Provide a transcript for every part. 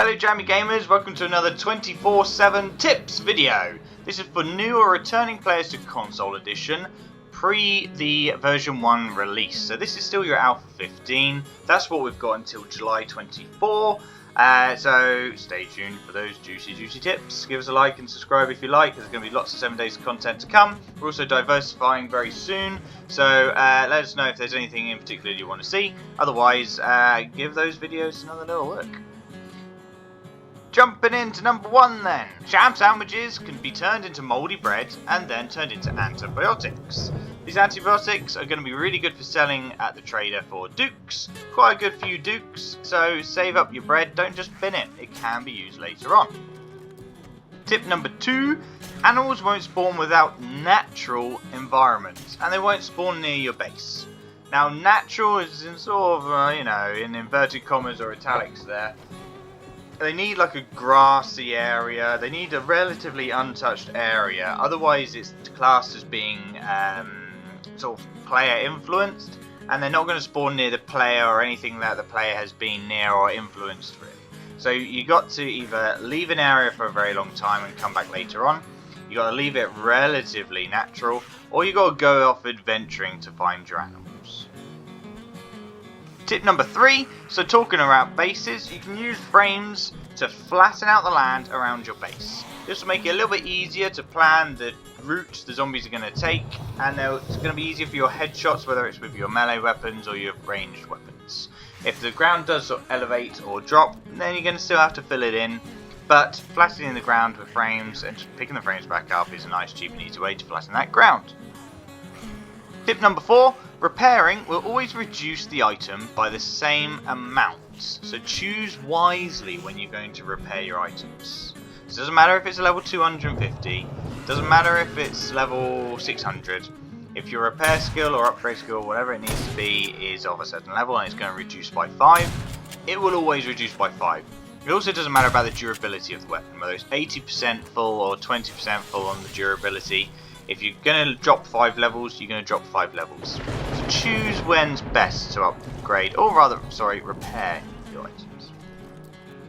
Hello Jammy Gamers, welcome to another 24/7 tips video. This is for new or returning players to console edition, pre the version 1 release. So this is still your alpha 15, that's what we've got until July 24. So stay tuned for those juicy tips. Give us a like and subscribe if you like. There's going to be lots of 7 days of content to come. We're also diversifying very soon, so let us know if there's anything in particular you want to see. Otherwise, give those videos another little look. Jumping into number 1 then. Jam sandwiches can be turned into mouldy bread and then turned into antibiotics. These antibiotics are going to be really good for selling at the trader for dukes. Quite a good few dukes, so save up your bread, don't just bin it. It can be used later on. Tip number 2. Animals won't spawn without natural environments, and they won't spawn near your base. Now natural is in sort of, in inverted commas or italics there. They need like a grassy area, they need a relatively untouched area, otherwise it's classed as being sort of player influenced, and they're not going to spawn near the player or anything that the player has been near or influenced really. So you got to either leave an area for a very long time and come back later on, you got to leave it relatively natural, or you got to go off adventuring to find your animals. Tip number 3, so talking about bases, you can use frames to flatten out the land around your base. This will make it a little bit easier to plan the route the zombies are going to take, and it's going to be easier for your headshots, whether it's with your melee weapons or your ranged weapons. If the ground does sort of elevate or drop, then you're going to still have to fill it in, but flattening the ground with frames and just picking the frames back up is a nice, cheap and easy way to flatten that ground. Tip number 4, repairing will always reduce the item by the same amount, so choose wisely when you're going to repair your items. So it doesn't matter if it's level 250, doesn't matter if it's level 600, if your repair skill or upgrade skill, whatever it needs to be, is of a certain level and it's going to reduce by 5, it will always reduce by 5. It also doesn't matter about the durability of the weapon, whether it's 80% full or 20% full on the durability. If you're going to drop 5 levels, you're going to drop 5 levels. So choose when's best to upgrade, or rather, repair your items.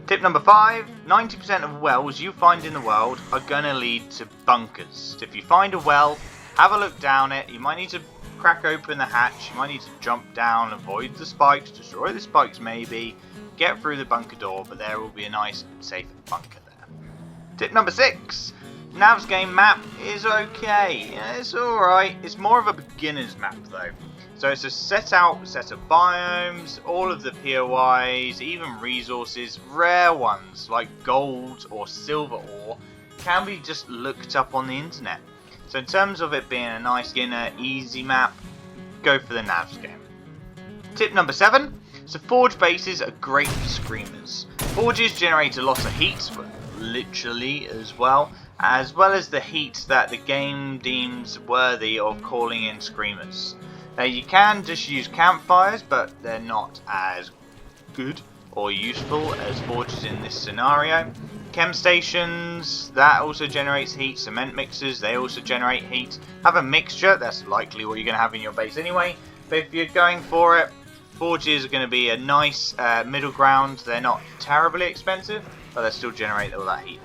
Tip number 5, 90% of wells you find in the world are going to lead to bunkers. So if you find a well, have a look down it. You might need to crack open the hatch, you might need to jump down, avoid the spikes, destroy the spikes maybe, get through the bunker door, but there will be a nice, safe bunker there. Tip number 6. Nav's game map is okay, it's alright, it's more of a beginner's map though. So it's a set of biomes, all of the POIs, even resources, rare ones like gold or silver ore can be just looked up on the internet. So in terms of it being a nice beginner, easy map, go for the Nav's game. Tip number 7, so forge bases are great for screamers. Forges generate a lot of heat, literally as well as the heat that the game deems worthy of calling in screamers. Now you can just use campfires, but they're not as good or useful as forges in this scenario. Chem stations, that also generates heat. Cement mixers, they also generate heat. Have a mixture, that's likely what you're going to have in your base anyway, but if you're going for it, forges are going to be a nice middle ground. They're not terribly expensive, but they still generate all that heat.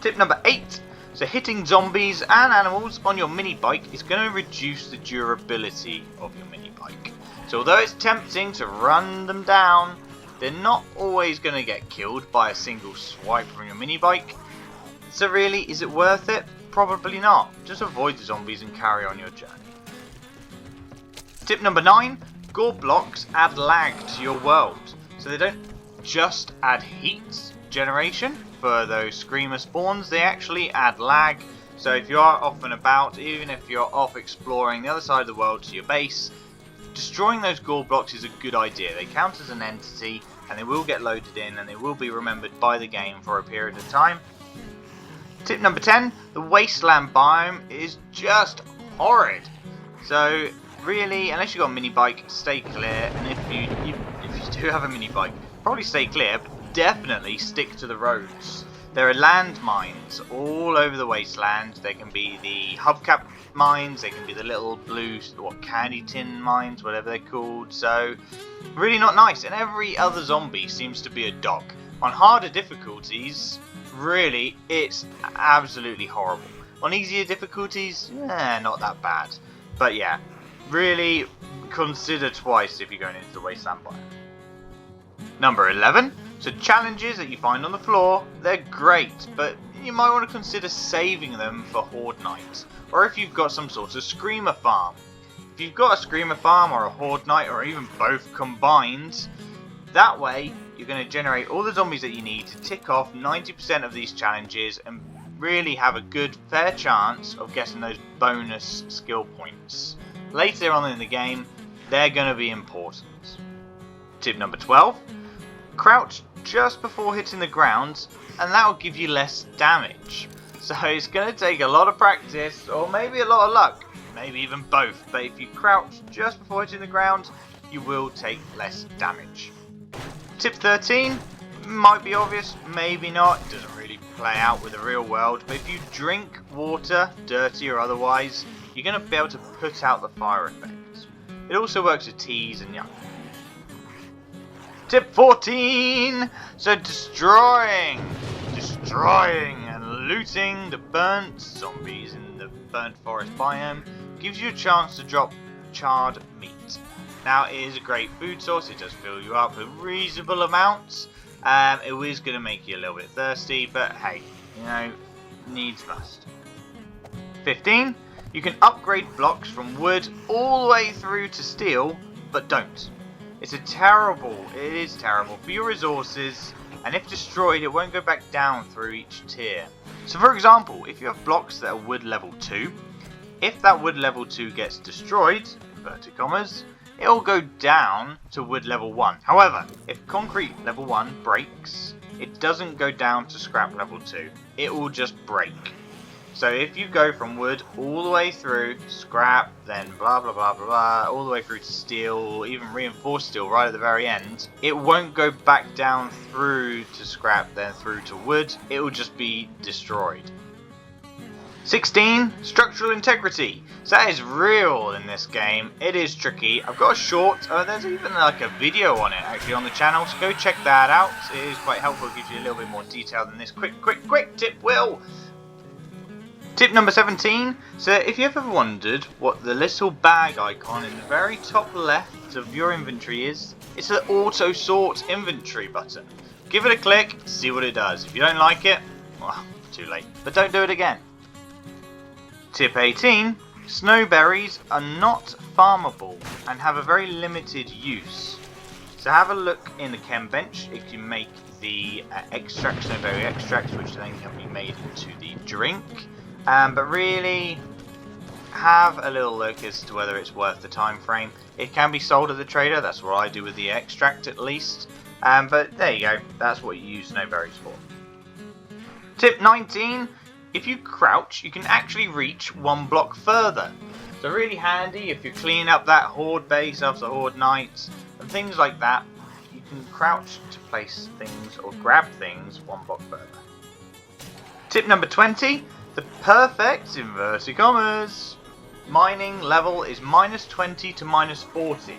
Tip number 8, so hitting zombies and animals on your mini bike is going to reduce the durability of your mini bike. So although it's tempting to run them down, they're not always going to get killed by a single swipe from your mini bike. So really, is it worth it? Probably not. Just avoid the zombies and carry on your journey. Tip number 9, gore blocks add lag to your world. So they don't just add heat generation for those screamer spawns, they actually add lag. So if you are off and about, even if you're off exploring the other side of the world to your base, destroying those gore blocks is a good idea. They count as an entity and they will get loaded in and they will be remembered by the game for a period of time. Tip number 10, the wasteland biome is just horrid. So really, unless you've got a mini bike, stay clear, and if you do have a mini bike, probably stay clear, but definitely stick to the roads. There are land mines all over the wasteland. There can be the hubcap mines, there can be the little blue candy tin mines, whatever they're called. So really not nice. And every other zombie seems to be a dog. On harder difficulties, really, it's absolutely horrible. On easier difficulties, not that bad. But yeah, really consider twice if you're going into the wasteland biome. Number 11. So challenges that you find on the floor, they're great, but you might want to consider saving them for Horde Night. Or if you've got some sort of Screamer farm. If you've got a Screamer farm or a Horde Night or even both combined, that way you're going to generate all the zombies that you need to tick off 90% of these challenges and really have a good fair chance of getting those bonus skill points. Later on in the game, they're going to be important. Tip number 12. Crouch just before hitting the ground and that will give you less damage. So it's going to take a lot of practice or maybe a lot of luck, maybe even both, but if you crouch just before hitting the ground you will take less damage. Tip 13 might be obvious, maybe not, it doesn't really play out with the real world, but if you drink water, dirty or otherwise, you're going to be able to put out the fire effect. It also works with teas and yuck. Tip 14! So destroying and looting the burnt zombies in the burnt forest biome gives you a chance to drop charred meat. Now it is a great food source, it does fill you up with reasonable amounts. It is going to make you a little bit thirsty, but hey, you know, needs must. 15. You can upgrade blocks from wood all the way through to steel, but don't. It is terrible for your resources, and if destroyed it won't go back down through each tier. So for example, if you have blocks that are wood level 2, if that wood level 2 gets destroyed, inverted commas, it will go down to wood level 1. However, if concrete level 1 breaks, it doesn't go down to scrap level 2, it will just break. So if you go from wood all the way through scrap, then blah blah blah blah blah, all the way through to steel, or even reinforced steel right at the very end, it won't go back down through to scrap, then through to wood, it will just be destroyed. 16. Structural integrity. So that is real in this game. It is tricky. I've got a short, there's even like a video on it actually on the channel, so go check that out. It is quite helpful, it gives you a little bit more detail than this quick tip will. Tip number 17. So if you ever wondered what the little bag icon in the very top left of your inventory is, it's an auto sort inventory button. Give it a click, see what it does. If you don't like it, well, too late. But don't do it again. Tip 18. Snowberries are not farmable and have a very limited use. So have a look in the chem bench if you make the extract, snowberry extracts, which then can be made into the drink. But really, have a little look as to whether it's worth the time frame. It can be sold at the trader, that's what I do with the extract at least. But there you go, that's what you use snowberries for. Tip 19, if you crouch, you can actually reach one block further. So really handy if you're cleaning up that horde base after horde nights and things like that. You can crouch to place things or grab things one block further. Tip number 20. The perfect, inverted commas, mining level is -20 to -40.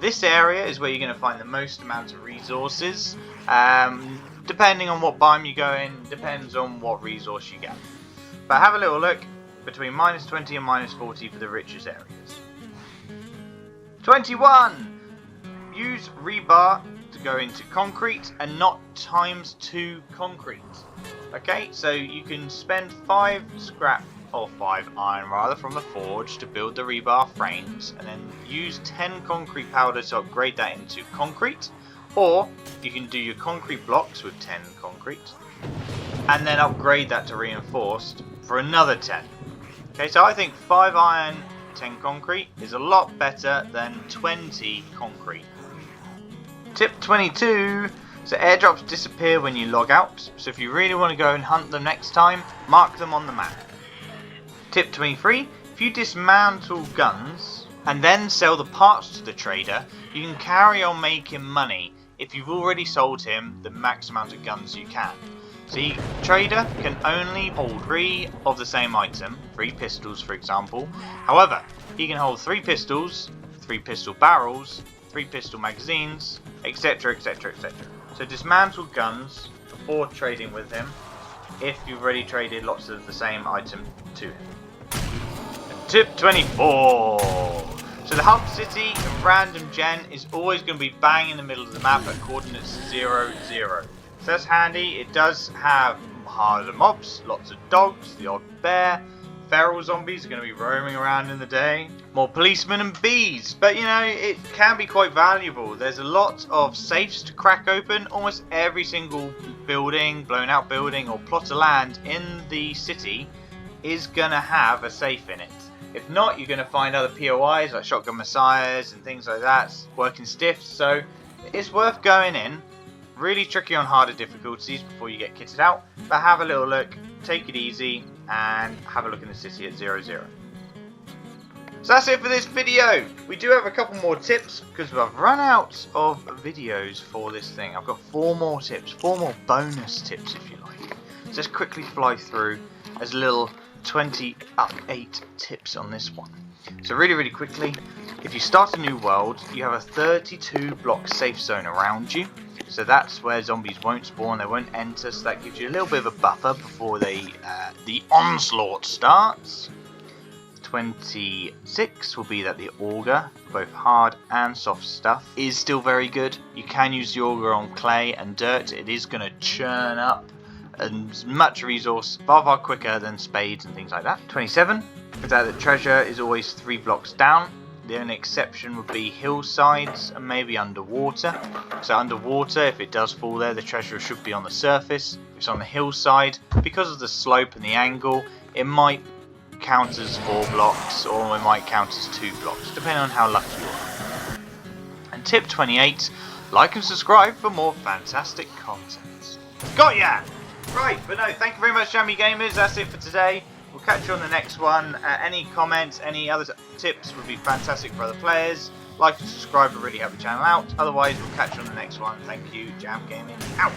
This area is where you're going to find the most amount of resources. Depending on what biome you go in, depends on what resource you get. But have a little look between -20 and -40 for the richest areas. 21. Use rebar to go into concrete and not ×2 concrete. Okay, so you can spend 5 scrap, or 5 iron rather, from the forge to build the rebar frames, and then use 10 concrete powder to upgrade that into concrete, or you can do your concrete blocks with 10 concrete, and then upgrade that to reinforced for another 10. Okay, so I think 5 iron, 10 concrete is a lot better than 20 concrete. Tip 22. So airdrops disappear when you log out, so if you really want to go and hunt them next time, mark them on the map. Tip 23. If you dismantle guns and then sell the parts to the trader, you can carry on making money if you've already sold him the max amount of guns you can. See, trader can only hold 3 of the same item, 3 pistols for example. However, he can hold 3 pistols, 3 pistol barrels, 3 pistol magazines, etc, etc, etc. So dismantle guns before trading with him if you've already traded lots of the same item to him. And tip 24. So the hub city of random gen is always going to be bang in the middle of the map at coordinates 0, 0. So that's handy. It does have harder mobs, lots of dogs, the odd bear. Feral zombies are going to be roaming around in the day. More policemen and bees. But you know, it can be quite valuable. There's a lot of safes to crack open. Almost every single building, blown out building or plot of land in the city is going to have a safe in it. If not, you're going to find other POIs like shotgun messiahs and things like that working stiff. So it's worth going in. Really tricky on harder difficulties before you get kitted out. But have a little look, take it easy, and have a look in the city at 0, 0. So that's it for this video. We do have a couple more tips because I've run out of videos for this thing. I've got 4 more tips, 4 more bonus tips if you like. So let's quickly fly through as a little 20 up 8 tips on this one. So really quickly, if you start a new world, you have a 32 block safe zone around you. So that's where zombies won't spawn, they won't enter, so that gives you a little bit of a buffer before the onslaught starts. 26 will be that the auger, both hard and soft stuff, is still very good. You can use the auger on clay and dirt, it is going to churn up and much resource far quicker than spades and things like that. 27 is that the treasure is always 3 blocks down. The only exception would be hillsides and maybe underwater. So underwater, if it does fall there, the treasure should be on the surface. If it's on the hillside, because of the slope and the angle, it might count as 4 blocks or it might count as 2 blocks, depending on how lucky you are. And tip 28, like and subscribe for more fantastic content. Got ya! Right, but no, thank you very much, Jammy Gamers. That's it for today. We'll catch you on the next one. Any comments, any other tips would be fantastic for other players. Like and subscribe would really help the channel out. Otherwise, we'll catch you on the next one. Thank you, JJAM.Gaming out.